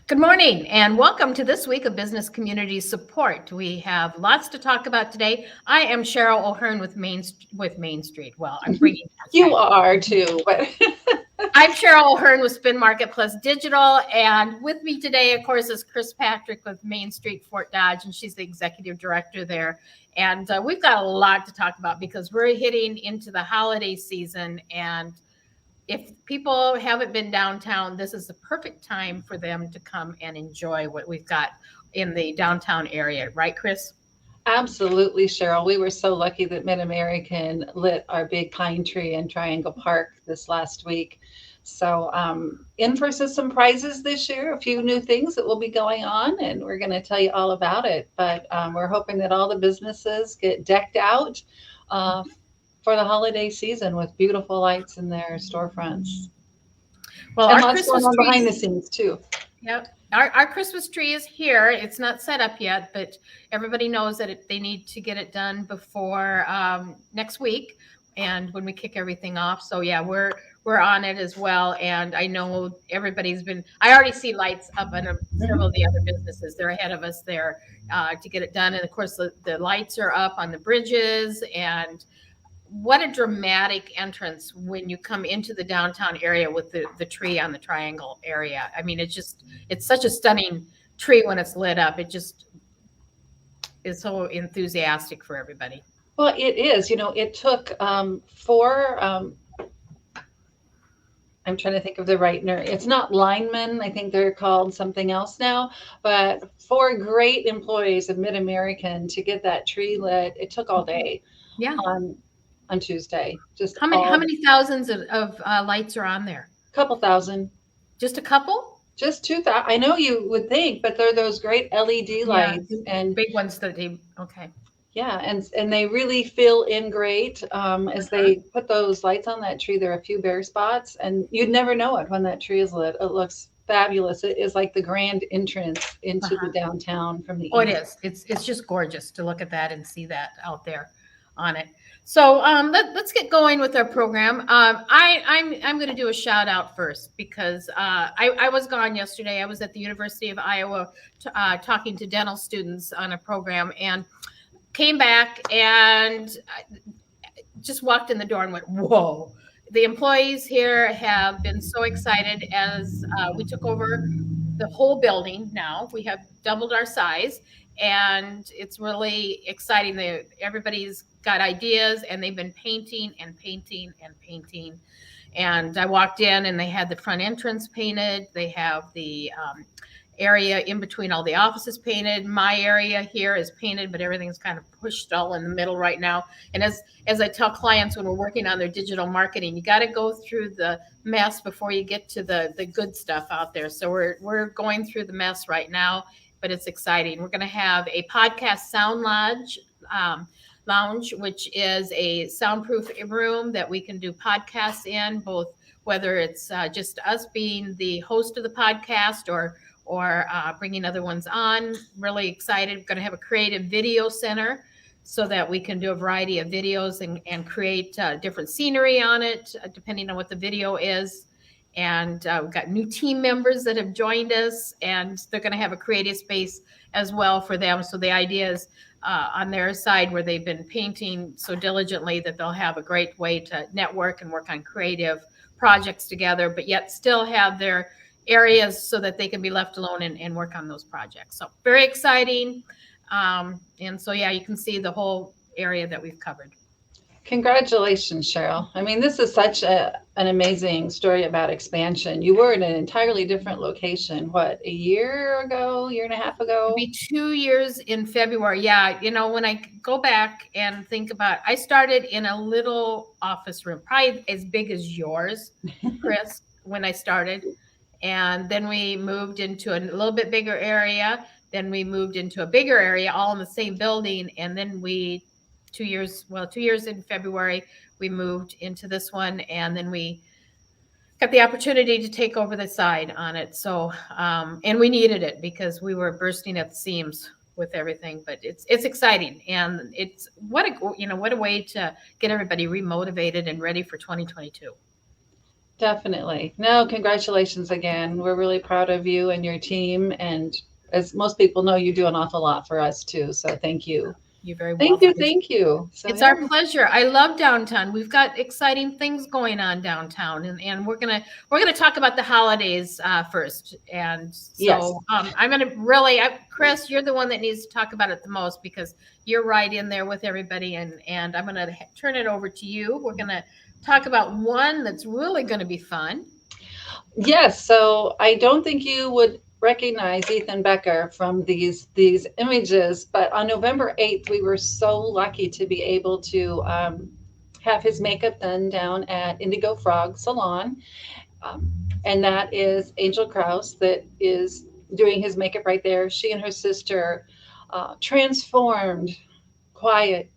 Good morning and welcome to this week of Business Community Support. We have lots to talk about today. I am Cheryl O'Hearn with Main Street. Well, I'm bringing You are too, but I'm Cheryl O'Hearn with Spin Market Plus Digital, and with me today, of course, is Chris Patrick with Main Street Fort Dodge, and she's the executive director there. And we've got a lot to talk about because we're hitting into the holiday season, and if people haven't been downtown, this is the perfect time for them to come and enjoy what we've got in the downtown area. Right, Chris? absolutely, Cheryl. We were so lucky that Mid-American lit our big pine tree in Triangle Park this last week. So, in for some prizes this year, a few new things that will be going on, and we're going to tell you all about it. But we're hoping that all the businesses get decked out uh, for the holiday season with beautiful lights in their storefronts. Well, And our lots going Christmas on behind the trees. scenes, too. Yep. Our Christmas tree is here. It's not set up yet, but everybody knows that they need to get it done before next week, and when we kick everything off. So yeah, we're on it as well. And I know everybody's been. I already see lights up on several of the other businesses. They're ahead of us there to get it done. And of course, the lights are up on the bridges, and what a dramatic entrance when you come into the downtown area with the tree on the triangle area. I mean, it's such a stunning tree when it's lit up. It just is so enthusiastic for everybody. Well, it is. It took four. I'm trying to think of the right nerd. It's not linemen. I think they're called something else now. But four great employees of Mid-American to get that tree lit. It took all day Yeah. on on Tuesday. Just How all many thousands of lights are on there? couple thousand. Just a couple? Just 2,000. I know you would think, but they're those great LED Yeah, lights, and big ones that they okay. yeah, and they really fill in great as Uh-huh. they put those lights on that tree. There are a few bare spots, and you'd never know it when that tree is lit. It looks fabulous. It is like the grand entrance into the Uh-huh. downtown from the Oh, it east. is. It's just gorgeous to look at that and see that out there on it. So let's get going with our program. I'm going to do a shout out first because I was gone yesterday. I was at the University of Iowa talking to dental students on a program and came back and just walked in the door and went, whoa. The employees here have been so excited as we took over the whole building now. We have doubled our size, and it's really exciting. Everybody's got ideas, and they've been painting and painting and painting. And I walked in, and they had the front entrance painted. They have the area in between all the offices painted. My area here is painted, but everything's kind of pushed all in the middle right now. And as I tell clients when we're working on their digital marketing, you got to go through the mess before you get to the good stuff out there. So we're going through the mess right now, but it's exciting. We're going to have a podcast sound lounge, which is a soundproof room that we can do podcasts in, both whether it's just us being the host of the podcast or bringing other ones on. Really excited. We're going to have a creative video center so that we can do a variety of videos and create different scenery on it, depending on what the video is. And we've got new team members that have joined us, and they're going to have a creative space as well for them. So the idea is on their side, where they've been painting so diligently, that they'll have a great way to network and work on creative projects together, but yet still have their areas so that they can be left alone and work on those projects. So very exciting. And so, yeah, you can see the whole area that we've covered. Congratulations, Cheryl. I mean, this is such an amazing story about expansion. You were in an entirely different location, what, a year ago, year and a half It'll ago? be 2 years in February. Yeah, when I go back and think about, I started in a little office room, probably as big as yours, Chris, when I started. And then we moved into a little bit bigger area. Then we moved into a bigger area, all in the same building. And then 2 years in February, we moved into this one. And then we got the opportunity to take over the side on it. So, and we needed it because we were bursting at the seams with everything. But it's exciting, and it's what a way to get everybody remotivated and ready for 2022. Definitely. No, congratulations again. We're really proud of you and your team. And as most people know, you do an awful lot for us too. So thank you. You're very Thank you. welcome. Thank you. So, It's yeah. our pleasure. I love downtown. We've got exciting things going on downtown, and we're gonna talk about the holidays first. And Yes. so I'm gonna really, Chris, you're the one that needs to talk about it the most because you're right in there with everybody. And I'm gonna turn it over to you. We're gonna talk about one that's really gonna be fun. Yes. So I don't think you would recognize Ethan Becker from these images, but on November 8th, we were so lucky to be able to have his makeup done down at Indigo Frog Salon. Um, and that is Angel Krause that is doing his makeup right there. She and her sister transformed quiet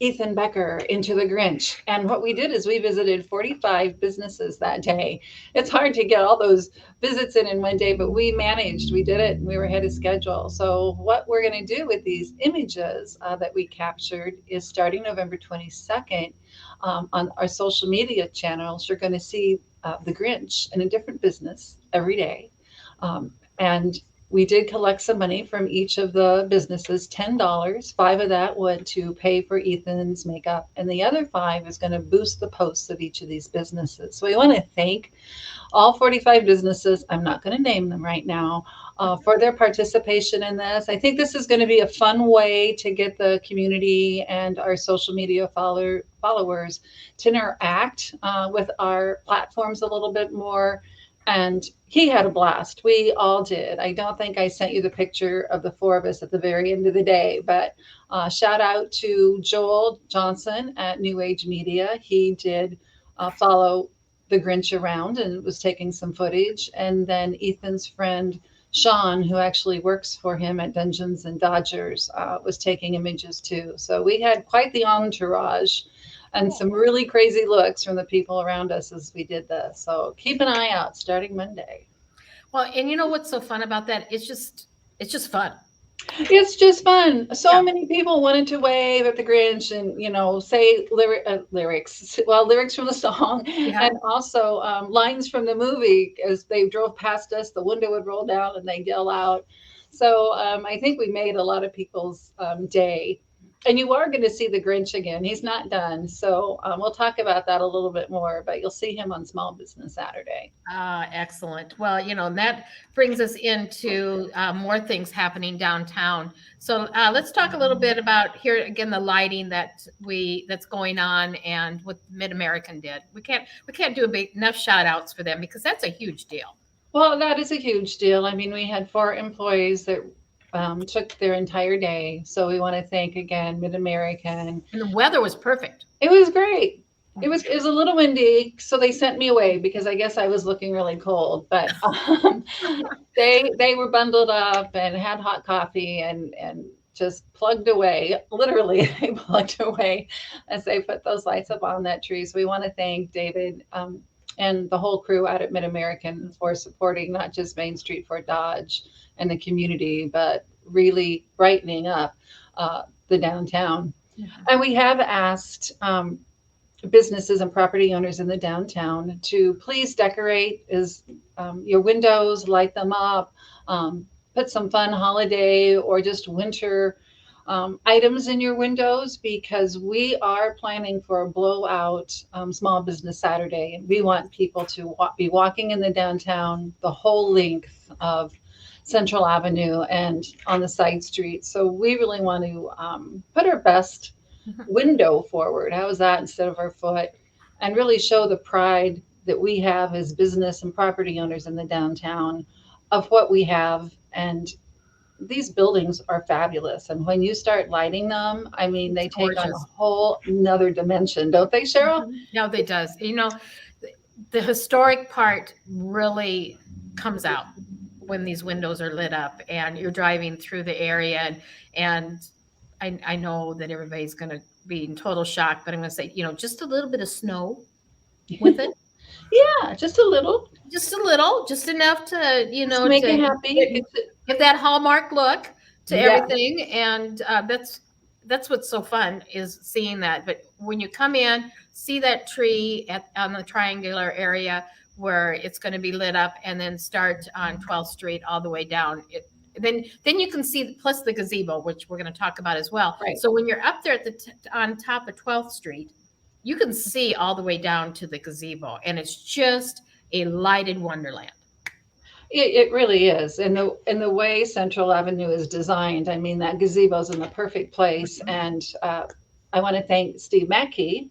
Ethan Becker into the Grinch. And what we did is we visited 45 businesses that day. It's hard to get all those visits in one day, but we managed. We did it. And we were ahead of schedule. So what we're going to do with these images that we captured is starting November 22nd on our social media channels. You're going to see the Grinch in a different business every day. And we did collect some money from each of the businesses, $10. Five of that went to pay for Ethan's makeup, and the other five is going to boost the posts of each of these businesses. So we want to thank all 45 businesses. I'm not going to name them right now for their participation in this. I think this is going to be a fun way to get the community and our social media followers to interact with our platforms a little bit more. And he had a blast. We all did. I don't think I sent you the picture of the four of us at the very end of the day, but shout out to Joel Johnson at New Age Media. He did follow the Grinch around and was taking some footage. And then Ethan's friend Sean, who actually works for him at Dungeons and Dodgers, was taking images too. So we had quite the entourage and some really crazy looks from the people around us as we did this. So keep an eye out starting Monday. Well, and you know what's so fun about that? It's just fun. It's just fun. So Yeah. many people wanted to wave at the Grinch and, say lyrics, well, lyrics from the song, Yeah. and also lines from the movie. As they drove past us, the window would roll down and they'd yell out. So I think we made a lot of people's day. And you are going to see the Grinch again. He's not done. So we'll talk about that a little bit more, but you'll see him on Small Business Saturday. Ah, excellent. Well, and that brings us into more things happening downtown. So let's talk a little bit about here again the lighting that's going on and what Mid American did. We can't do enough shout outs for them because that's a huge deal. Well, that is a huge deal. I mean, we had four employees that took their entire day. So we want to thank again Mid American. And the weather was perfect. It was great. It was a little windy, so they sent me away because I guess I was looking really cold. But they were bundled up and had hot coffee and just plugged away. Literally, they plugged away as they put those lights up on that tree. So we want to thank David and the whole crew out at Mid American for supporting not just Main Street Fort Dodge and the community, but really brightening up the downtown. And we have asked businesses and property owners in the downtown to please decorate your windows, light them up, put some fun holiday or just winter items in your windows because we are planning for a blowout Small Business Saturday. And we want people to be walking in the downtown the whole length of Central Avenue and on the side streets. So we really want to put our best window forward. How is that instead of our foot? And really show the pride that we have as business and property owners in the downtown of what we have. And these buildings are fabulous. And when you start lighting them, I mean, they take on a Gorgeous. whole another dimension, don't they, Cheryl? No, they does. The historic part really comes out when these windows are lit up and you're driving through the area and I know that everybody's going to be in total shock, but I'm going to say, just a little bit of snow with it, Yeah, just a little. just a little, just enough to, Just make it to happy. give that hallmark look to Yeah. everything. And that's that's what's so fun is seeing that. But when you come in, see that tree on the triangular area where it's going to be lit up, and then start on 12th Street all the way down. Then you can see plus the gazebo, which we're going to talk about as well. Right. So when you're up there at on top of 12th Street, you can see all the way down to the gazebo, and it's just a lighted wonderland. It really is. And the way Central Avenue is designed, I mean, that gazebo's in the perfect place. And I want to thank Steve Mackey.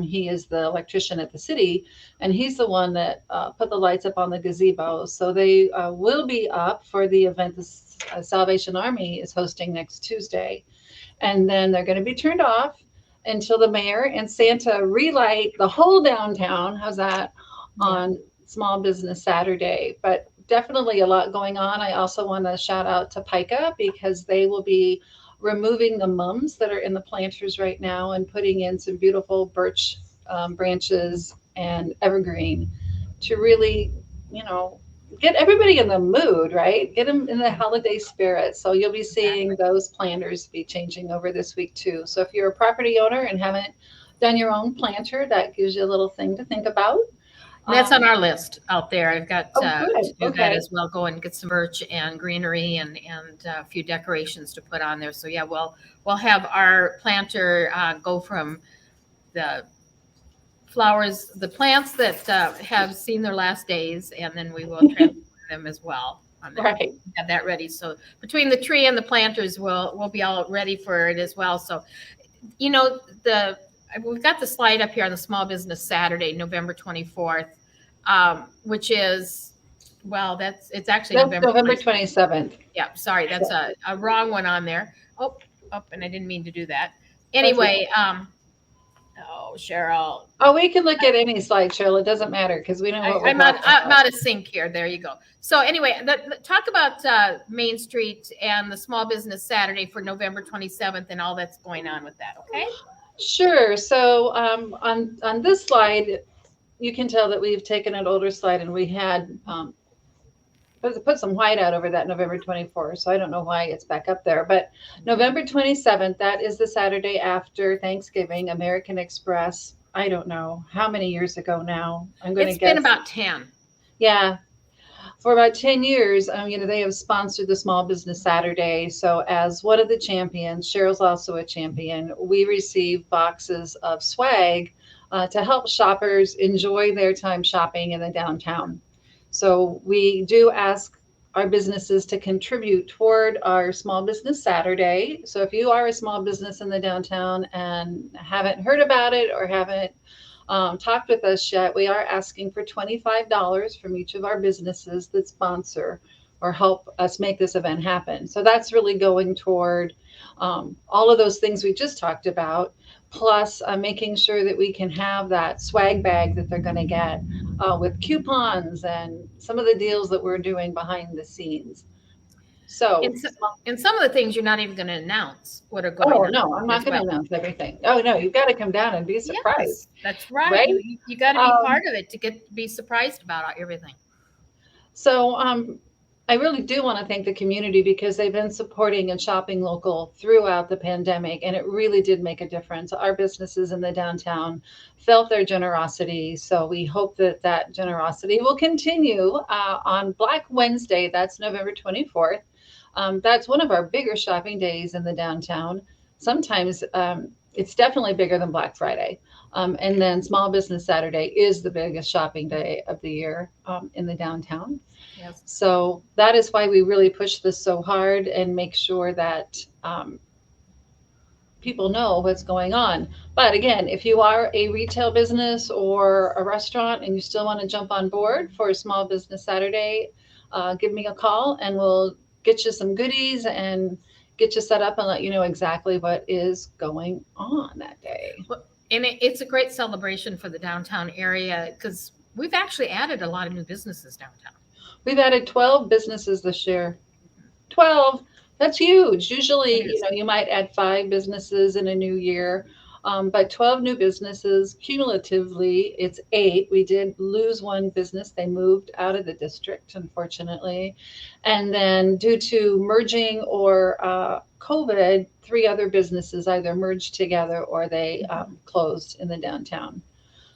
He is the electrician at the city, and he's the one that put the lights up on the gazebo. So they will be up for the event the Salvation Army is hosting next Tuesday. And then they're going to be turned off until the mayor and Santa relight the whole downtown. How's that? On Small Business Saturday. But definitely a lot going on. I also want to shout out to Pica because they will be removing the mums that are in the planters right now and putting in some beautiful birch branches and evergreen to really, you know, get everybody in the mood, right? Get them in the holiday spirit. So you'll be seeing those planters be changing over this week too. So if you're a property owner and haven't done your own planter, that gives you a little thing to think about. And that's on our list out there. I've got Oh, to good. do that Okay. as well. Go and get some birch and greenery and a few decorations to put on there. So yeah, we'll have our planter go from the flowers, the plants that have seen their last days, and then we will transplant them as well. On there. Right. Have that ready. So between the tree and the planters, we'll be all ready for it as well. So, you know, we've got the slide up here on the Small Business Saturday, November 24th, which is, well, it's actually That's November November 27th. 27th. Yeah, sorry, that's a wrong one on there. Oh, and I didn't mean to do that. Anyway, oh, Cheryl, Oh, we can look at any slide, Cheryl. It doesn't matter because we know what we're I'm talking about. out of sync here. There you go. So anyway, talk about Main Street and the Small Business Saturday for November 27th and all that's going on with that. Okay. Sure. So on this slide, you can tell that we've taken an older slide and we had put some white out over that November 24th. So I don't know why it's back up there. But November 27th, that is the Saturday after Thanksgiving, American Express. I don't know how many years ago now. I'm going to It's guess. been about 10. Yeah. For about 10 years, they have sponsored the Small Business Saturday. So, as one of the champions, Cheryl's also a champion, we receive boxes of swag to help shoppers enjoy their time shopping in the downtown. So, we do ask our businesses to contribute toward our Small Business Saturday. So, if you are a small business in the downtown and haven't heard about it or haven't talked with us yet, we are asking for $25 from each of our businesses that sponsor or help us make this event happen. So that's really going toward all of those things we just talked about, plus making sure that we can have that swag bag that they're going to get with coupons and some of the deals that we're doing behind the scenes. So, And some of the things you're not even going to announce what are going oh on. no, I'm not as going to well. announce everything. Oh no, you've got to come down and be surprised, Yes, that's right. right? You got to be Um, part of it to be surprised about everything. So I really do want to thank the community because they've been supporting and shopping local throughout the pandemic, and it really did make a difference. Our businesses in the downtown felt their generosity, so we hope that that generosity will continue on Black Wednesday. That's November 24th. That's one of our bigger shopping days in the downtown. Sometimes it's definitely bigger than Black Friday. And then Small Business Saturday is the biggest shopping day of the year in the downtown. Yes. So that is why we really push this so hard and make sure that people know what's going on. But again, if you are a retail business or a restaurant and you still want to jump on board for a Small Business Saturday, give me a call and we'll get you some goodies and get you set up and let you know exactly what is going on that day. And it's a great celebration for the downtown area because we've actually added a lot of new businesses downtown. We've added 12 businesses this year. 12. That's huge. Usually, you might add 5 businesses in a new year. But 12 new businesses cumulatively, it's 8. We did lose one business. They moved out of the district, unfortunately. And then, due to merging or COVID, 3 other businesses either merged together or they closed in the downtown.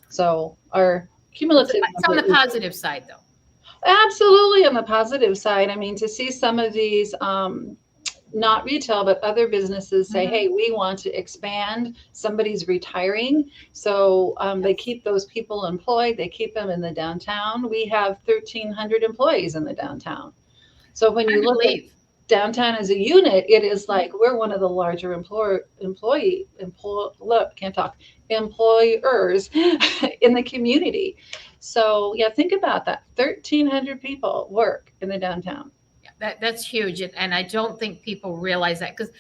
So, our cumulative It's on number the is positive side, though. absolutely on the positive side. I mean, to see some of these not retail, but other businesses say, Mhm. hey, we want to expand. Somebody's retiring. So they Yes. keep those people employed, they keep them in the downtown. We have 1,300 employees in the downtown. So when you Hard to look at believe. downtown as a unit, it is Mhm. like we're one of the larger look, can't talk, employers in the community. So yeah, think about that. 1,300 people work in the downtown. Yeah, that's huge, and I don't think people realize that because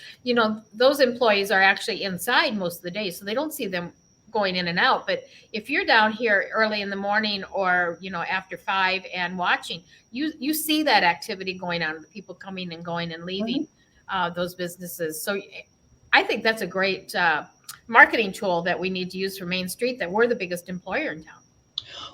those employees are actually inside most of the day, so they don't see them going in and out. But if you're down here early in the morning or after 5 and watching, you see that activity going on, the people coming and going and Mhm. leaving those businesses. So I think that's a great marketing tool that we need to use for Main Street. That we're the biggest employer in town.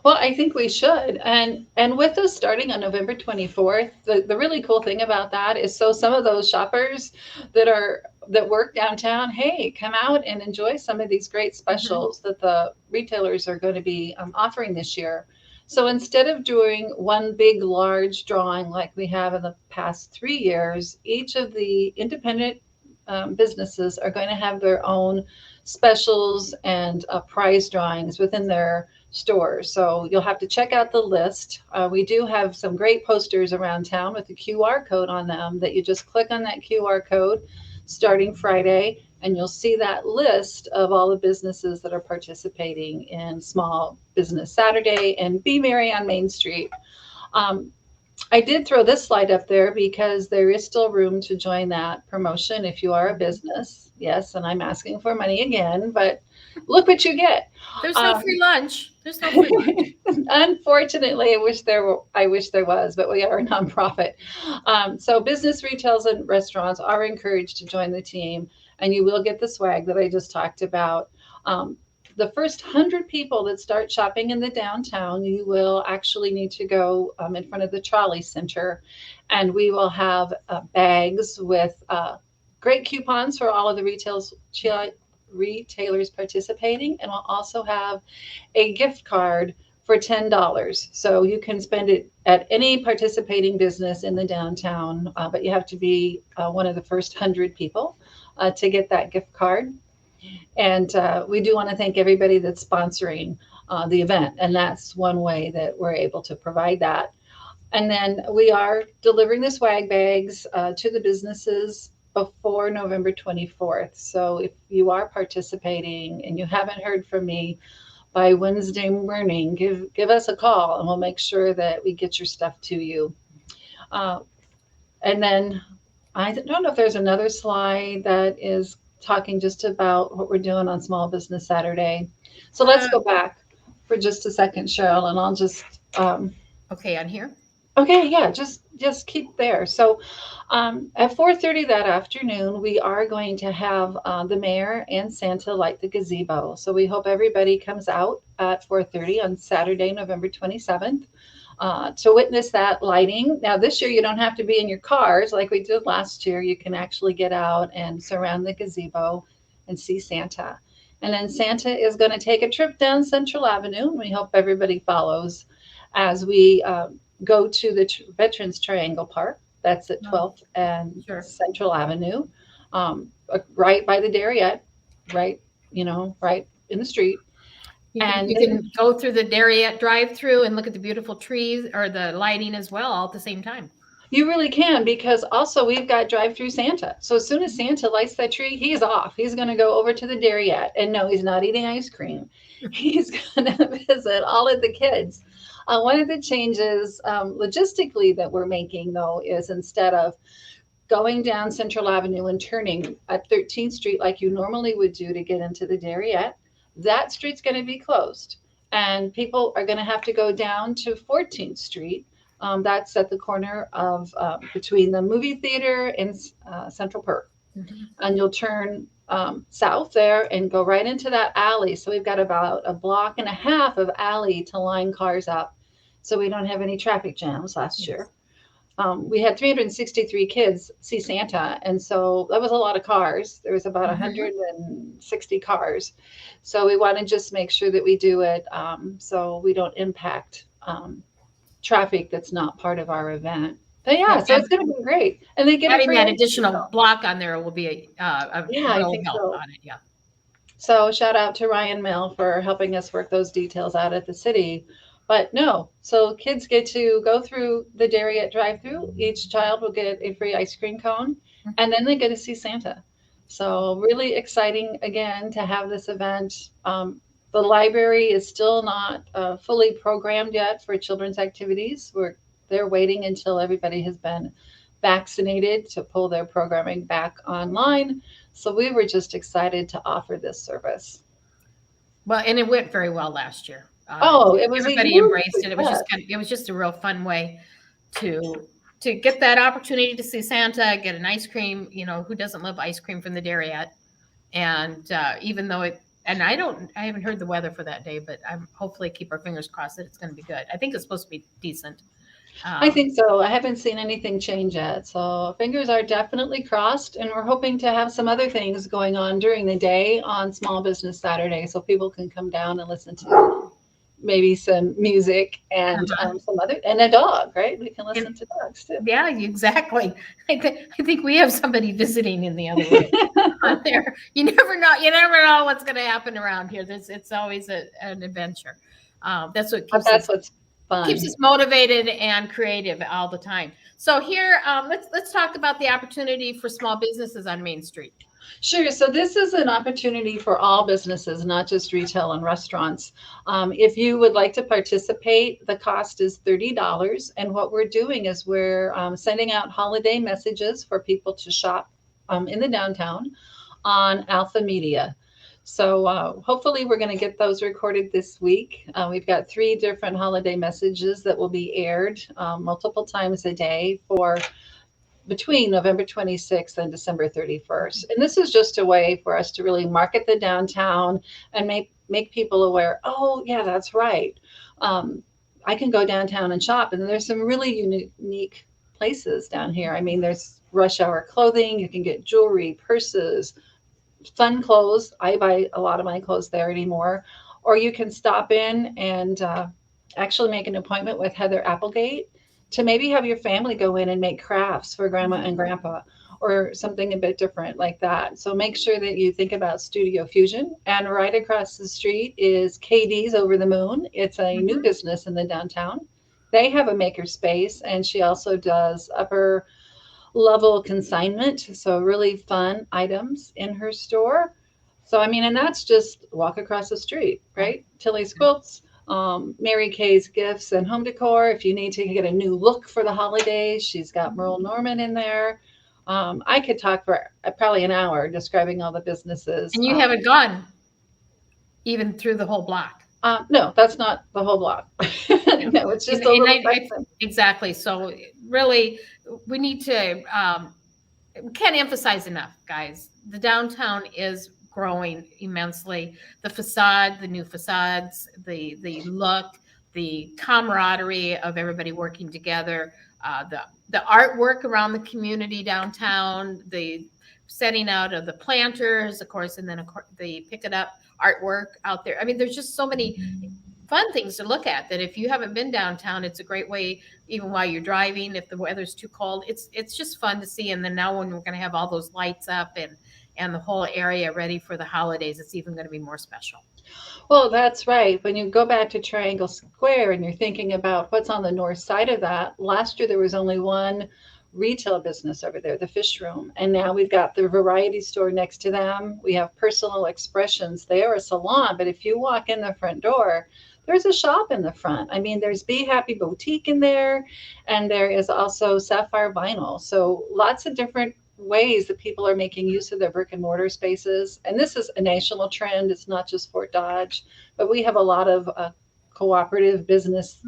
Well, I think we should. And with us starting on November 24th, the really cool thing about that is so some of those shoppers that work downtown, hey, come out and enjoy some of these great Hmm. specials that the retailers are going to be offering this year. So instead of doing one big large drawing like we have in the past 3 years, each of the independent businesses are going to have their own specials and prize drawings within their stores. So you'll have to check out the list. We do have some great posters around town with the QR code on them that you just click on that QR code starting Friday, and you'll see that list of all the businesses that are participating in Small Business Saturday and Be Merry on Main Street. Um, I did throw this slide up there because there is still room to join that promotion if you are a Hmm. business. Yes, and I'm asking for money again, but look what you get. There's no Um, free lunch. There's no free lunch. Unfortunately, I wish there was, but we are a nonprofit. So business, retails, and restaurants are encouraged to join the team, and you will get the swag that I just talked about. Um, the first 100 people that start shopping in the downtown, you will actually need to go in front of the trolley center, and we will have bags with great coupons for all of the retailers participating, and we'll also have a gift card for $10. So you can spend it at any participating business in the downtown, but you have to be one of the first 100 people to get that gift card. And we do want to thank everybody that's sponsoring the event. And that's one way that we're able to provide that. And then we are delivering the swag bags to the businesses before November 24th. So if you are participating and you haven't heard from me, by Wednesday morning, give us a call and we'll make sure that we get your stuff to you. Uh, and then I don't know if there's another slide that is talking just about what we're doing on Small Business Saturday. So let's Uh, go back for just a second, Cheryl, and I'll just okay, on here. okay, yeah, just keep there. So at 4:30 that afternoon, we are going to have the mayor and Santa light the gazebo. So we hope everybody comes out at 4:30 on Saturday, November 27th, to witness that lighting. Now, this year you don't have to be in your cars like we did last year. You can actually get out and surround the gazebo and see Santa. And then Santa is going to take a trip down Central Avenue, and we hope everybody follows as we go to the Veterans Triangle Park. That's at Oh, 12th and sure. Central Avenue, right by the Darriette, right, right in the street. You can And you then can go through the Darriette drive-through and look at the beautiful trees or the lighting as well, all at the same time. you really can because also we've got drive-through Santa. So as soon as Santa lights that tree, he's off. He's going to go over to the Darriette, and no, he's not eating ice cream. He's going to visit all of the kids. One of the changes logistically that we're making, though, is instead of going down Central Avenue and turning at 13th Street like you normally would do to get into the Darriette, that street's going to be closed. And people are going to have to go down to 14th Street. That's at the corner of between the movie theater and Central Perk. Mhm. and you'll turn south there and go right into that alley. So we've got about a block and a half of alley to line cars up, so we don't have any traffic jams last year. Yes. We had 363 kids see Santa, and so that was a lot of cars. There was about Mhm. 160 cars. So we want to just make sure that we do it so we don't impact traffic that's not part of our event. But Yeah, yeah, so it's going to be great. And they get a adding free that ice cream additional cone. block on there will be a Yeah, I real think help so. on it. Yeah. So shout out to Ryan Mill for helping us work those details out at the city. But no, so kids get to go through the Darien drive-through. Each child will get a free ice cream cone, and then they get to see Santa. So really exciting again to have this event. The library is still not fully programmed yet for children's activities. They're waiting until everybody has been vaccinated to pull their programming back online. So we were just excited to offer this service. Well, and it went very well last year. Oh, it was a Everybody huge embraced it. It was success. just it was just a real fun way to get that opportunity to see Santa, get an ice cream. You know, who doesn't love ice cream from the dairy yet? And even though and I haven't heard the weather for that day, but I'm hopefully keep our fingers crossed that it's going to be good. I think it's supposed to be decent. I Um, think so. I haven't seen anything change yet. So fingers are definitely crossed. And we're hoping to have some other things going on during the day on Small Business Saturday so people can come down and listen to maybe some music and uh-huh. some other, and a dog, right? We can And listen to dogs too. yeah, exactly. I think we have somebody visiting in the other room on there. You never know. You never know what's going to happen around here. It's always an adventure. That's what But that's what's keeps fun. us motivated and creative all the time. So here, let's talk about the opportunity for small businesses on Main Street. Sure. So this is an opportunity for all businesses, not just retail and restaurants. If you would like to participate, the cost is $30. And what we're doing is we're sending out holiday messages for people to shop in the downtown on Alpha Media. So hopefully we're going to get those recorded this week. We've got 3 different holiday messages that will be aired multiple times a day for between November 26th and December 31st. And this is just a way for us to really market the downtown and make people aware, oh, yeah, that's right. Um, I can go downtown and shop. And there's some really unique places down here. I mean, there's rush hour clothing, you can get jewelry, purses, fun clothes. I buy a lot of my clothes there anymore. Or you can stop in and actually make an appointment with Heather Applegate to maybe have your family go in and make crafts for grandma and grandpa or something a bit different like that. So make sure that you think about Studio Fusion. And right across the street is KD's Over the Moon. It's a new Mhm. business in the downtown. They have a maker space, and she also does upper level consignment. So really fun items in her store. So I mean, and that's just walk across the street, Yeah. right? Tilly's Quilts, Mary Kay's Gifts and Home Decor. If you need to get a new look for the holidays, she's got Merle Norman in there. I could talk for probably an hour describing all the businesses. And you haven't gone even through the whole block. No, that's not the whole block. Yeah. No, it's just a And little section. exactly. So really, we need to we can't emphasize enough, guys. The downtown is growing immensely. The facade, the new facades, the look, the camaraderie of everybody working together, the artwork around the community downtown, the setting out of the planters, of course, and then of course, the pick it up artwork out there. I mean, there's just so many fun things to look at that if you haven't been downtown, it's a great way, even while you're driving, if the weather's too cold, it's just fun to see. And then now when we're going to have all those lights up and the whole area ready for the holidays, it's even going to be more special. Well, that's right. When you go back to Triangle Square and you're thinking about what's on the north side of that, last year there was only one retail business over there, the fish room. And now we've got the variety store next to them. We have Personal Expressions. They are a salon, but if you walk in the front door, there's a shop in the front. I mean, there's Be Happy Boutique in there, and there is also Sapphire Vinyl. So lots of different ways that people are making use of their brick and mortar spaces. And this is a national trend. It's not just Fort Dodge, but we have a lot of cooperative business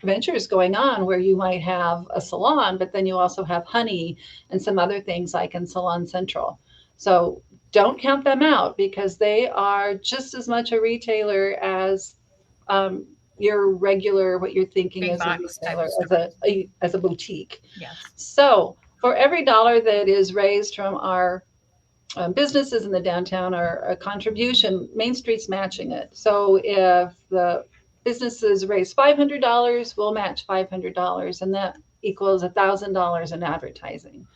ventures going on where you might have a salon, but then you also have honey and some other things like in Salon Central. So don't count them out because they are just as much a retailer as um, your regular, what you're thinking Big as a box type retailer, of as store. a boutique. Yes. So for every dollar that is raised from our businesses in the downtown are a contribution. Main Street's matching it. So if the businesses raise $500, we'll match $500, and that equals $1,000 in advertising.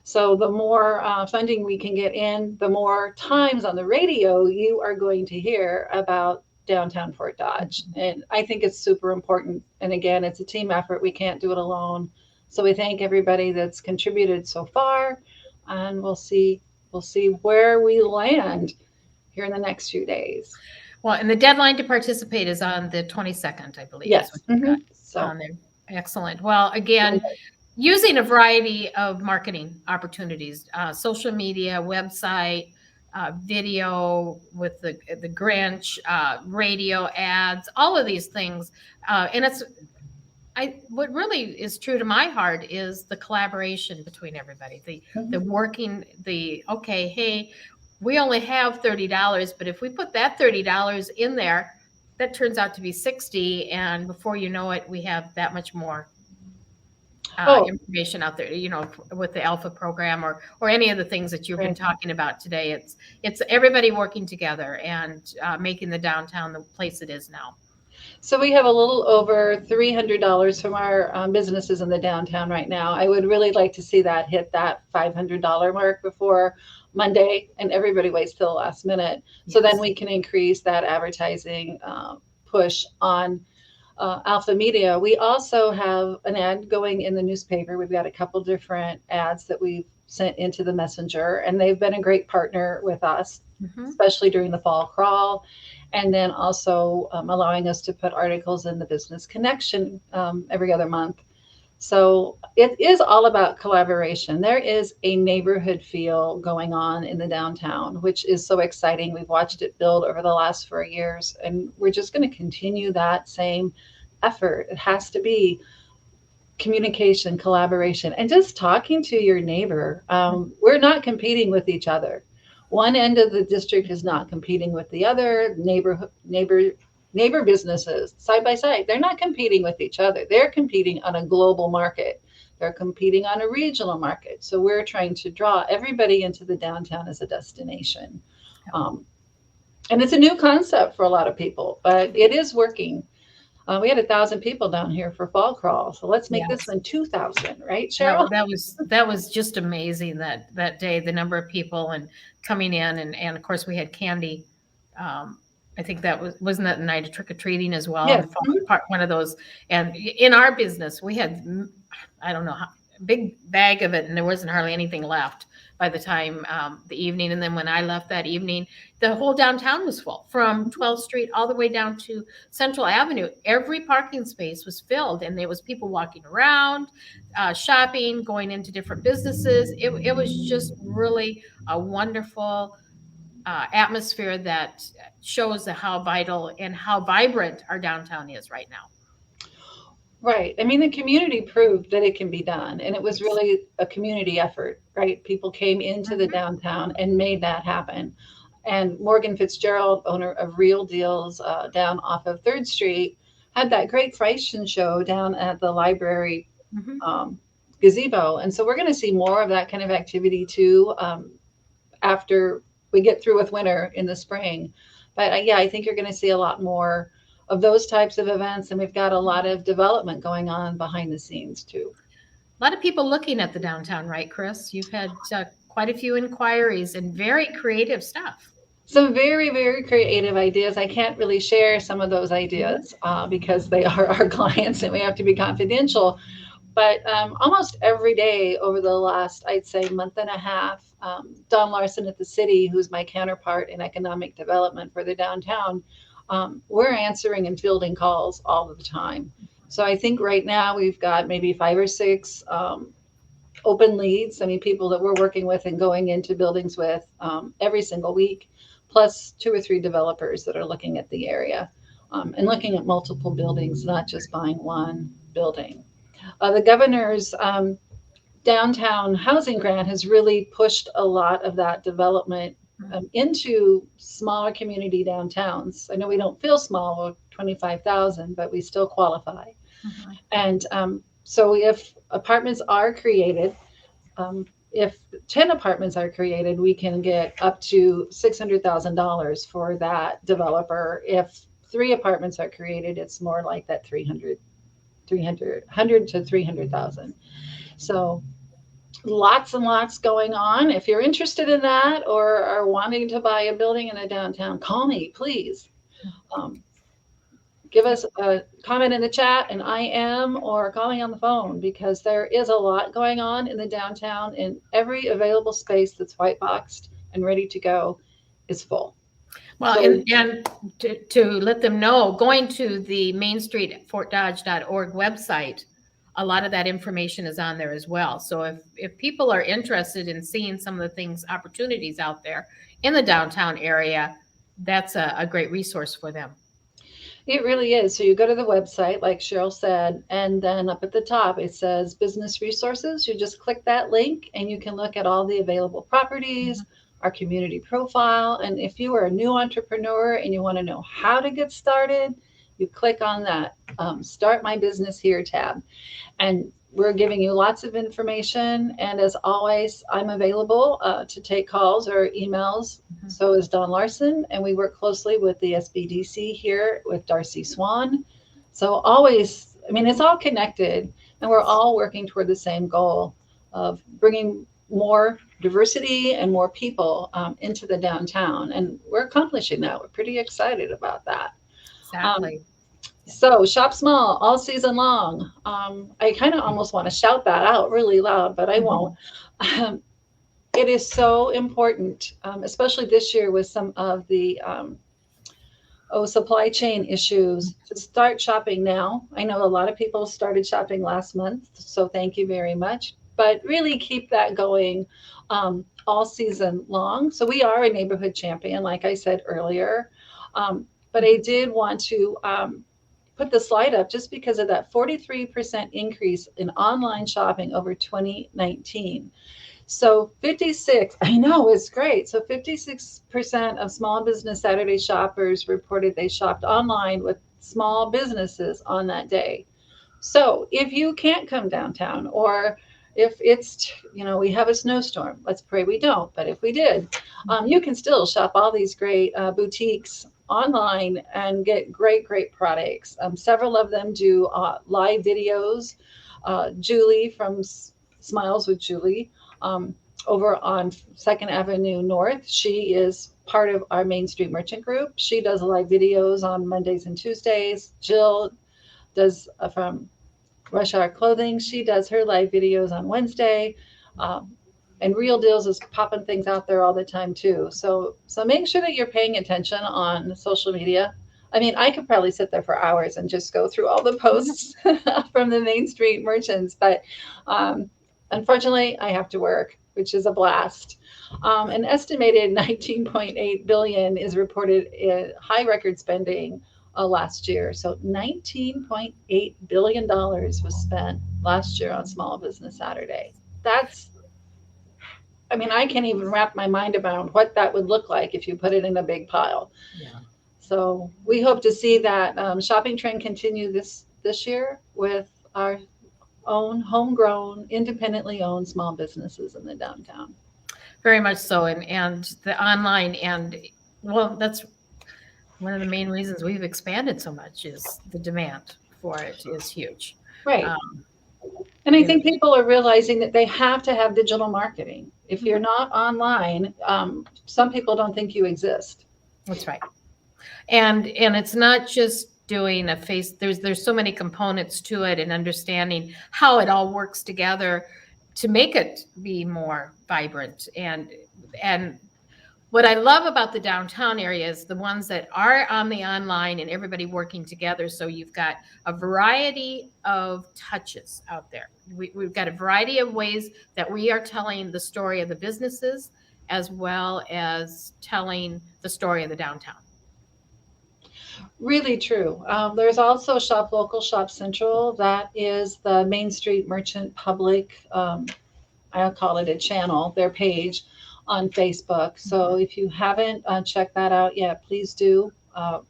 So the more funding we can get in, the more times on the radio you are going to hear about downtown Fort Dodge. And I think it's super important. And again, it's a team effort. We can't do it alone. So we thank everybody that's contributed so far, and we'll see where we land here in the next few days. Well, and the deadline to participate is on the 22nd, I believe, is what Yes. you've got So on there. Excellent. Well, again, using a variety of marketing opportunities, social media, website, video with the Grinch, radio ads, all of these things, and it's what really is true to my heart is the collaboration between everybody, the working, the okay, hey, we only have $30, but if we put that $30 in there, that turns out to be 60, and before you know it, we have that much more oh, information out there, with the alpha program or any of the things that you've been right. talking about today. It's everybody working together and making the downtown the place it is now. So we have a little over $300 from our businesses in the downtown right now. I would really like to see that hit that $500 mark before Monday, and everybody waits till the last minute. So then Yes. we can increase that advertising push on Alpha Media. We also have an ad going in the newspaper. We've got a couple different ads that we've sent into the messenger, and they've been a great partner with us, Hmm. especially during the fall crawl, and then also allowing us to put articles in the Business Connection every other month. So it is all about collaboration. There is a neighborhood feel going on in the downtown, which is so exciting. We've watched it build over the last 4 years, and we're just going to continue that same effort. It has to be communication, collaboration, and just talking to your neighbor. We're not competing with each other. One end of the district is not competing with the other. Neighbor businesses side by side, they're not competing with each other. They're competing on a global market. They're competing on a regional market. So we're trying to draw everybody into the downtown as a destination. Um, and it's a new concept for a lot of people, but it is working. We had 1,000 people down here for fall crawl, so let's make this Yes. one 2,000, right, That, Cheryl? that was just amazing that day, the number of people and coming in, and of course we had candy. Um, I think that wasn't that the night of trick or treating as well, and Yes. the part one of those. And in our business, we had I don't know how big bag of it, and there wasn't hardly anything left by the time the evening. And then when I left that evening, the whole downtown was full from 12th Street all the way down to Central Avenue. Every parking space was filled, and there was people walking around, shopping, going into different businesses. It was just really a wonderful atmosphere that shows how vital and how vibrant our downtown is right now. Right. I mean, the community proved that it can be done, and it was Yes. really a community effort, right? People came into the Mhm. downtown and made that happen. And Morgan Fitzgerald, owner of Real Deals down off of 3rd Street, had that great fashion show down at the library Mhm. um, gazebo. And so we're going to see more of that kind of activity too after we get through with winter in the spring. But yeah, I think you're going to see a lot more of those types of events, and we've got a lot of development going on behind the scenes too. A lot of people looking at the downtown, right, Chris? You've had quite a few inquiries and very creative stuff. Some very, very creative ideas. I can't really share some of those Mhm. ideas because they are our clients and we have to be confidential. But almost every day over the last, I'd say, month and a half, Don Larson at the city, who's my counterpart in economic development for the downtown, we're answering and fielding calls all the time. So I think right now we've got maybe 5 or 6 open leads. I mean, people that we're working with and going into buildings with every single week, plus 2 or 3 developers that are looking at the area. and looking at multiple buildings, not just buying one building. The governor's downtown housing grant has really pushed a lot of that development into smaller community downtowns. I know we don't feel small, we're 25,000, but we still qualify. Mhm. And so if apartments are created, if 10 apartments are created, we can get up to $600,000 for that developer. If 3 apartments are created, it's more like that 100 to 300,000. So lots and lots going on. If you're interested in that or are wanting to buy a building in a downtown, call me, please. Um, Give us a comment in the chat, and I am, or call me on the phone, because there is a lot going on in the downtown, and every available space that's white boxed and ready to go is full. Well, So, and to let them know, going to the Main Street FortDodge.org website, a lot of that information is on there as well. So if people are interested in seeing some of the things, opportunities out there in the downtown area, that's a great resource for them. it really is. So you go to the website, like Cheryl said, and then up at the top it says business resources. You just click that link and you can look at all the available properties, our community profile. And if you are a new entrepreneur and you want to know how to get started, you click on that Start My Business Here tab. And we're giving you lots of information. And as always, I'm available to take calls or emails. So is Don Larson. And we work closely with the SBDC here with Darcy Swan. So always, I mean, it's all connected. And we're all working toward the same goal of bringing more diversity and more people into the downtown. And we're accomplishing that. We're pretty excited about that. Exactly. So shop small all season long. I kind of almost want to shout that out really loud, but I won't. Um, it is so important, especially this year with some of the supply chain issues, to start shopping now. I know a lot of people started shopping last month, so thank you very much. But really keep that going all season long. So we are a neighborhood champion, like I said earlier. But I did want to put the slide up just because of that 43% increase in online shopping over 2019. So 56, I know, it's great. So 56% of small business Saturday shoppers reported they shopped online with small businesses on that day. So if you can't come downtown, or if it's, we have a snowstorm, let's pray we don't, but if we did, you can still shop all these great boutiques online and get great products. Several of them do live videos. Julie from Smiles with Julie over on 2nd Avenue North, she is part of our Main Street Merchant Group. She does live videos on Mondays and Tuesdays. Jill does from Rush Hour Clothing. She does her live videos on Wednesday. And Real Deals is popping things out there all the time too. So make sure that you're paying attention on social media. I mean, I could probably sit there for hours and just go through all the posts from the Main Street merchants, but unfortunately, I have to work, which is a blast. An estimated 19.8 billion is reported in high record spending last year. So $19.8 billion was spent last year on Small Business Saturday. I can't even wrap my mind around what that would look like if you put it in a big pile. Yeah. So we hope to see that shopping trend continue this year with our own homegrown, independently owned small businesses in the downtown. Very much so. And the online, and well, that's one of the main reasons we've expanded so much, is the demand for it is huge. Right. And I think people are realizing that they have to have digital marketing. If you're not online, some people don't think you exist. That's right. And it's not just doing a face, there's so many components to it, and understanding how it all works together to make it be more vibrant. And what I love about the downtown area is the ones that are on the online and everybody working together. So you've got a variety of touches out there. We've got a variety of ways that we are telling the story of the businesses, as well as telling the story of the downtown. Really true. There's also Shop Local, Shop Central. That is the Main Street Merchant Public, I'll call it a channel, their page on Facebook. So Mhm. if you haven't checked that out yet, please do.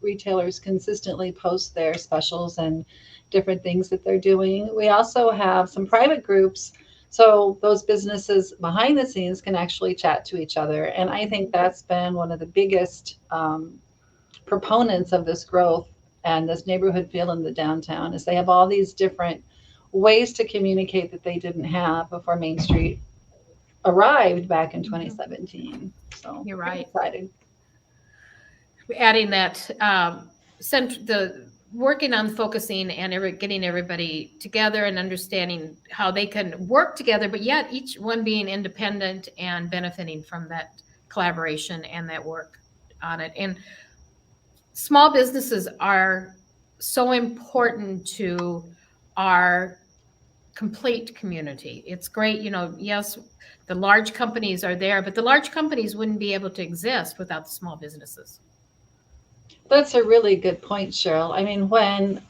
Retailers consistently post their specials and different things that they're doing. We also have some private groups. So those businesses behind the scenes can actually chat to each other. And I think that's been one of the biggest proponents of this growth and this neighborhood feel in the downtown is they have all these different ways to communicate that they didn't have before Main Street arrived back in Mhm. 2017. So You're pretty right. excited. Adding that, the working on focusing and getting everybody together and understanding how they can work together, but yet each one being independent and benefiting from that collaboration and that work on it. And small businesses are so important to our complete community. It's great, yes, the large companies are there, but the large companies wouldn't be able to exist without the small businesses. That's a really good point, Cheryl. I mean, when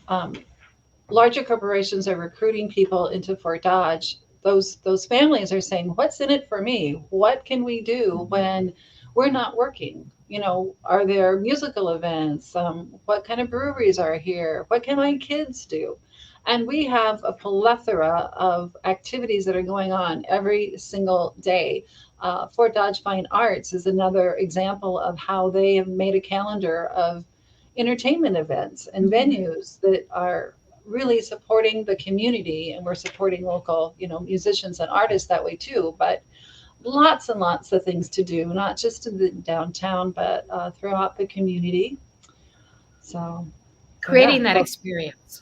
larger corporations are recruiting people into Fort Dodge, those families are saying, "What's in it for me? What can we do when we're not working? You know, are there musical events? What kind of breweries are here? What can my kids do?" And we have a plethora of activities that are going on every single day. Fort Dodge Fine Arts is another example of how they have made a calendar of entertainment events and Mhm. venues that are really supporting the community, and we're supporting local, musicians and artists that way too. But lots and lots of things to do, not just in the downtown, but throughout the community. So yeah, Creating that so experience.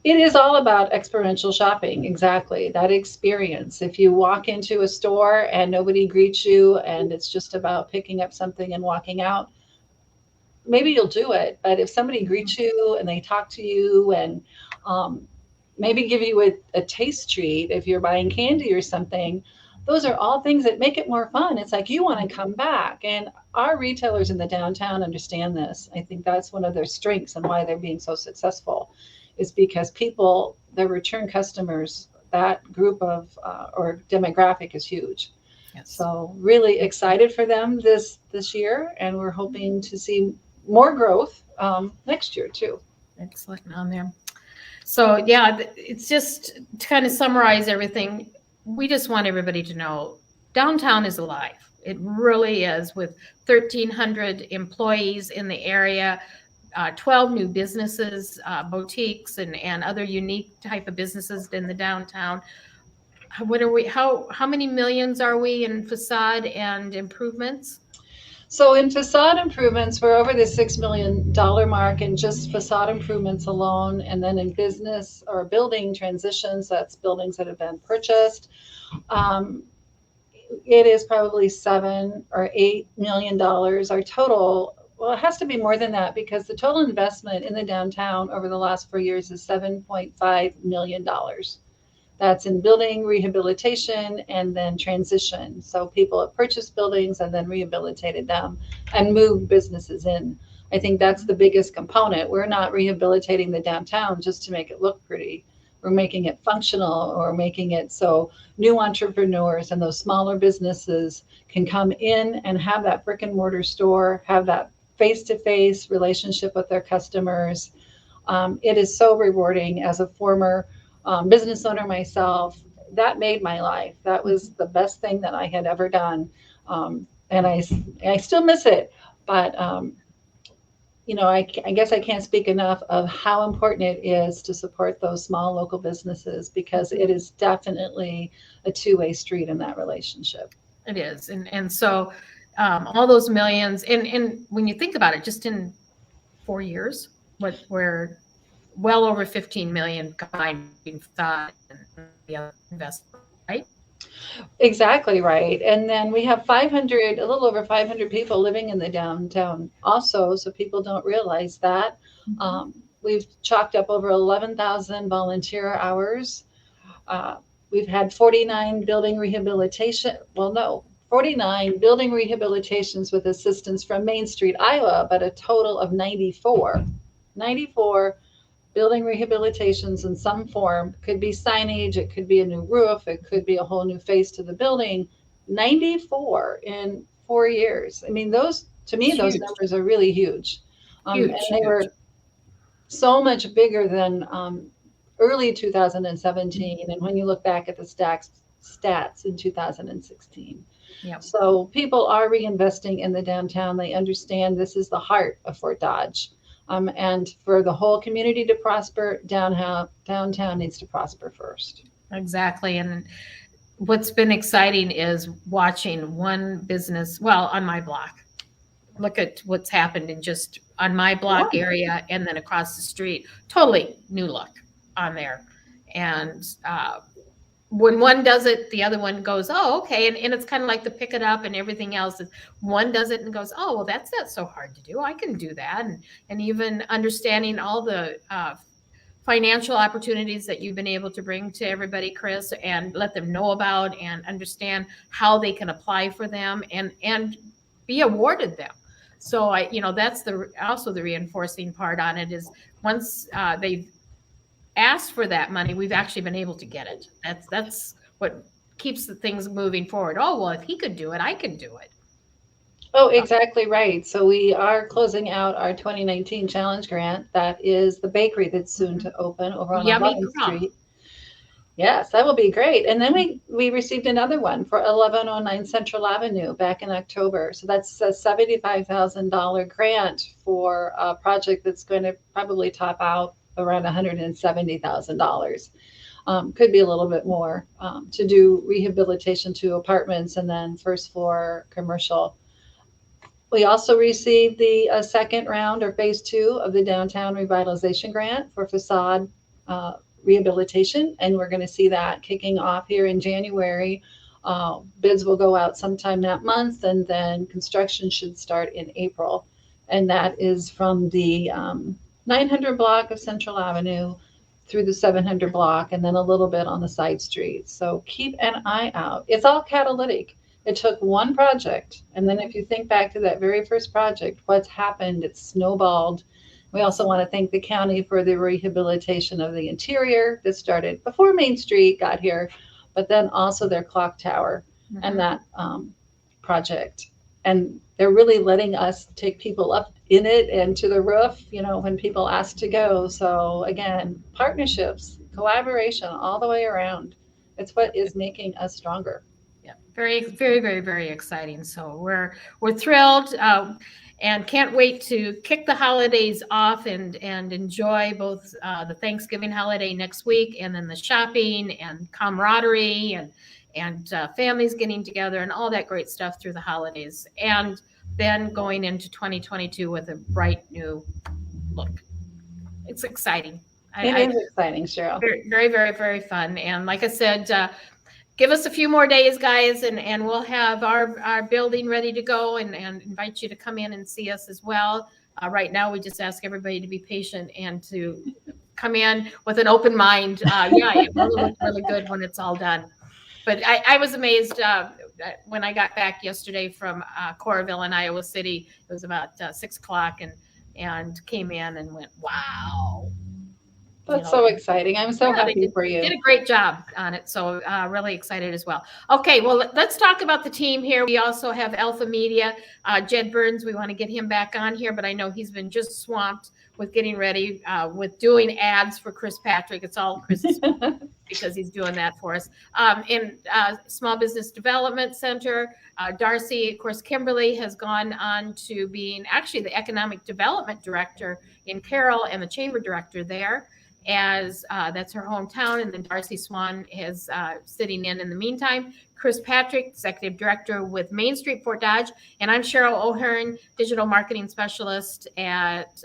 it is all about experiential shopping. Exactly, that experience. If you walk into a store and nobody greets you and it's just about picking up something and walking out, maybe you'll do it. But if somebody Mhm. greets you and they talk to you and um, maybe give you a taste treat if you're buying candy or something, those are all things that make it more fun. It's like you want to come back. And our retailers in the downtown understand this. I think that's one of their strengths and why they're being so successful is because people, their return customers, that group of or demographic is huge. Yes. So really excited for them this year, and we're hoping to see more growth next year too. Excellent on there. So yeah, it's just to kind of summarize everything. We just want everybody to know downtown is alive. It really is, with 1,300 employees in the area, 12 new businesses, boutiques, and other unique type of businesses in the downtown. What are we? How many millions are we in facade and improvements? So in facade improvements, we're over the $6 million mark in just facade improvements alone. And then in business or building transitions, that's buildings that have been purchased. Um, it is probably $7 or $8 million. Our total, well, it has to be more than that because the total investment in the downtown over the last 4 years is $7.5 million. That's in building rehabilitation and then transition. So people have purchased buildings and then rehabilitated them and moved businesses in. I think that's the biggest component. We're not rehabilitating the downtown just to make it look pretty. We're making it functional, or making it so new entrepreneurs and those smaller businesses can come in and have that brick and mortar store, have that face to face relationship with their customers. It is so rewarding as a former business owner myself. That made my life. That was the best thing that I had ever done. And I still miss it. But, I guess I can't speak enough of how important it is to support those small local businesses because it is definitely a two-way street in that relationship. It is, and so all those millions, and when you think about it, just in 4 years, what we're well over 15 million combined between facade and the other investment, right? Exactly right. And then we have 500, a little over 500 people living in the downtown also, so people don't realize that. Mhm. Um, we've chalked up over 11,000 volunteer hours. Uh, we've had 49 building rehabilitation, well, no, 49 building rehabilitations with assistance from Main Street, Iowa, but a total of 94. 94 building rehabilitations in some form. Could be signage, it could be a new roof, it could be a whole new face to the building. 94 in 4 years. I mean, those, to me, It's those huge, numbers are really huge. And huge, they huge. were so much bigger than early 2017. And when you look back at the stats in 2016. Yep. So people are reinvesting in the downtown. They understand this is the heart of Fort Dodge. And for the whole community to prosper, downtown needs to prosper first. Exactly. And what's been exciting is watching one business, well, on my block. Look at what's happened in just on my block Yeah. area and then across the street. Totally new look on there. And when one does it, the other one goes, oh, okay. And it's kind of like the pick it up and everything else. One does it and goes, oh, well, that's not so hard to do. I can do that. And even understanding all the financial opportunities that you've been able to bring to everybody, Chris, and let them know about and understand how they can apply for them and be awarded them. So that's also the reinforcing part on it is once they've asked for that money, we've actually been able to get it. That's what keeps the things moving forward. Oh, well, if he could do it, I can do it. Oh, exactly right. So we are closing out our 2019 challenge grant. That is the bakery that's soon to open over on Yummy 11th crumb. Street. Yes, that will be great. And then we received another one for 1109 Central Avenue back in October. So that's a $75,000 grant for a project that's going to probably top out around $170,000. Could be a little bit more to do rehabilitation to apartments and then first floor commercial. We also received the second round or phase two of the downtown revitalization grant for facade rehabilitation, and we're going to see that kicking off here in January. Bids will go out sometime that month, and then construction should start in April. And that is from the 900 block of Central Avenue through the 700 block, and then a little bit on the side streets. So keep an eye out. It's all catalytic. It took one project. And then if you think back to that very first project, what's happened? It's snowballed. We also want to thank the county for the rehabilitation of the interior that started before Main Street got here, but then also their clock tower and that project. And they're really letting us take people up in it and to the roof, when people ask to go. So again, partnerships, collaboration all the way around. It's what is making us stronger. Yeah, very, very, very, very exciting. So we're thrilled and can't wait to kick the holidays off and enjoy both the Thanksgiving holiday next week and then the shopping and camaraderie and families getting together and all that great stuff through the holidays. And then going into 2022 with a bright new look. It's exciting. It is exciting, Cheryl. Very, very, very, very fun. And like I said, give us a few more days, guys, and we'll have our building ready to go and invite you to come in and see us as well. Right now, we just ask everybody to be patient and to come in with an open mind. Yeah, it will look really good when it's all done. But I was amazed when I got back yesterday from Coralville in Iowa City. It was about 6 o'clock and came in and went, wow. That's so exciting. I'm so happy for you. Did a great job on it. So really excited as well. Okay, well, let's talk about the team here. We also have Alpha Media, Jed Burns. We want to get him back on here, but I know he's been just swamped with getting ready with doing ads for Chris Patrick. It's all Chris's because he's doing that for us. In Small Business Development Center, Darcy, of course, Kimberly has gone on to being actually the Economic Development Director in Carroll and the Chamber Director there. As that's her hometown, and then Darcy Swan is sitting in the meantime. Chris Patrick, Executive Director with Main Street Fort Dodge, and I'm Cheryl O'Hearn, Digital Marketing Specialist at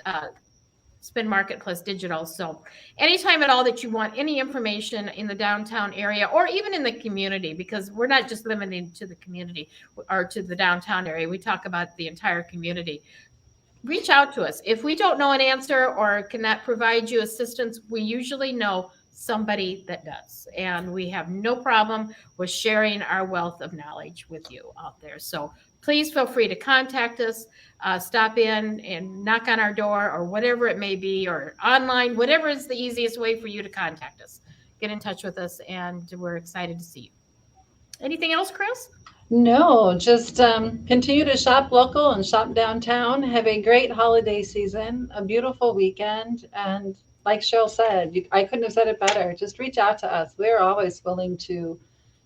Spin Market Plus Digital. So anytime at all that you want any information in the downtown area or even in the community, because we're not just limited to the community or to the downtown area, we talk about the entire community. Reach out to us. If we don't know an answer or cannot provide you assistance, we usually know somebody that does. And we have no problem with sharing our wealth of knowledge with you out there. So please feel free to contact us, stop in and knock on our door or whatever it may be, or online, whatever is the easiest way for you to contact us. Get in touch with us, and we're excited to see you. Anything else, Chris? No, just continue to shop local and shop downtown. Have a great holiday season, a beautiful weekend. And like Cheryl said, I couldn't have said it better. Just reach out to us. We're always willing to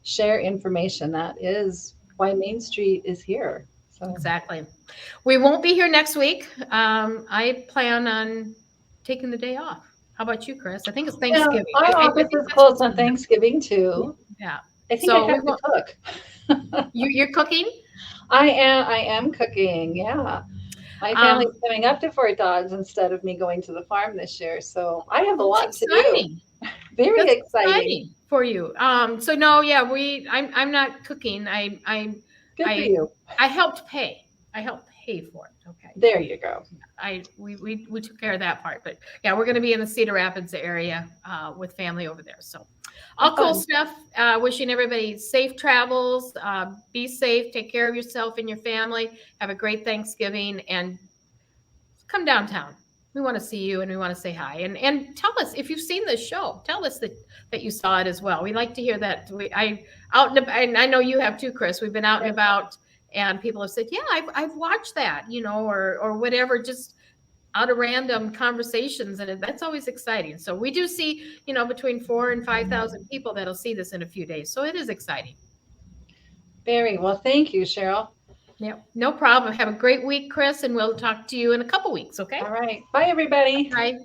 share information. That is why Main Street is here. So, Exactly. We won't be here next week. I plan on taking the day off. How about you, Chris? I think it's yeah, Thanksgiving. our I office think is that's closed what's on going on. Thanksgiving too. Yeah. I think I So we have to won't. cook. You're cooking. I am cooking. Yeah. My family's Um, coming up to Fort Dodge instead of me going to the farm this year. So I have a that's lot to do. exciting. Very That's exciting. exciting for you. So no, yeah, I'm not cooking. Good for I you. I helped pay. I helped pay for it. Okay. There you go. We took care of that part, but yeah, we're going to be in the Cedar Rapids area with family over there. So, Have all cool fun. stuff. Wishing everybody safe travels. Be safe. Take care of yourself and your family. Have a great Thanksgiving, and come downtown. We want to see you, and we want to say hi, and tell us if you've seen this show. Tell us that you saw it as well. We like to hear that. And I know you have too, Chris. We've been out and Right. about, and people have said, "Yeah, I've watched that," or whatever, just out of random conversations, and that's always exciting. So we do see, between 4,000 and 5,000 people that'll see this in a few days. So it is exciting. Very well. Thank you, Cheryl. Yeah, no problem. Have a great week, Chris, and we'll talk to you in a couple weeks. Okay. All right. Bye, everybody. Bye.